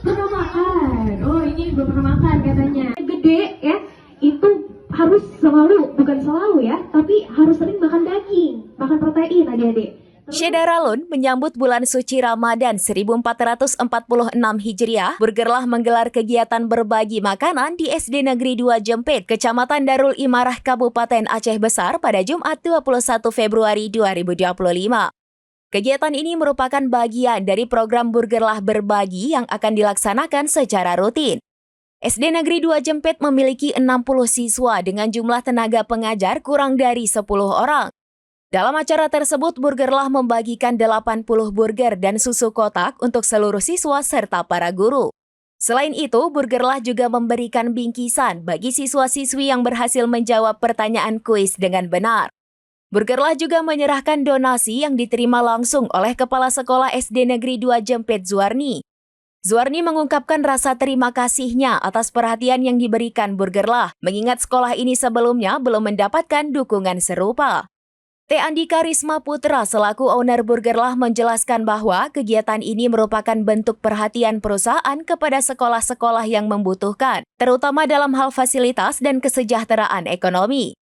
Pernah makan. Oh, ini belum pernah makan katanya. Gede ya, itu harus selalu, bukan selalu ya, tapi harus sering makan daging, makan protein adik-adik. Syederalun menyambut bulan suci Ramadan 1446 Hijriah, Burgerlah menggelar kegiatan berbagi makanan di SD Negeri 2 Jempit, Kecamatan Darul Imarah, Kabupaten Aceh Besar pada Jumat 21 Februari 2025. Kegiatan ini merupakan bagian dari program Burgerlah Berbagi yang akan dilaksanakan secara rutin. SD Negeri 2 Jempit memiliki 60 siswa dengan jumlah tenaga pengajar kurang dari 10 orang. Dalam acara tersebut, Burgerlah membagikan 80 burger dan susu kotak untuk seluruh siswa serta para guru. Selain itu, Burgerlah juga memberikan bingkisan bagi siswa-siswi yang berhasil menjawab pertanyaan kuis dengan benar. Burgerlah juga menyerahkan donasi yang diterima langsung oleh Kepala Sekolah SD Negeri 2 Jempit Zuarni. Zuarni mengungkapkan rasa terima kasihnya atas perhatian yang diberikan Burgerlah, mengingat sekolah ini sebelumnya belum mendapatkan dukungan serupa. T. Andika Risma Putra selaku owner Burgerlah menjelaskan bahwa kegiatan ini merupakan bentuk perhatian perusahaan kepada sekolah-sekolah yang membutuhkan, terutama dalam hal fasilitas dan kesejahteraan ekonomi.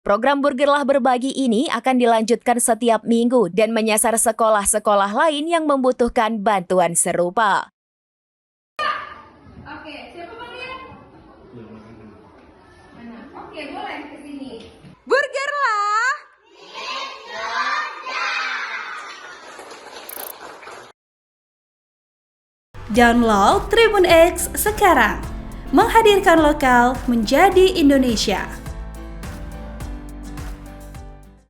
Program Burgerlah Berbagi ini akan dilanjutkan setiap minggu dan menyasar sekolah-sekolah lain yang membutuhkan bantuan serupa. Oke, siapa panggil? Mana? Oke, boleh ke sini. Burgerlah. Download Tribun X sekarang. Menghadirkan lokal menjadi Indonesia.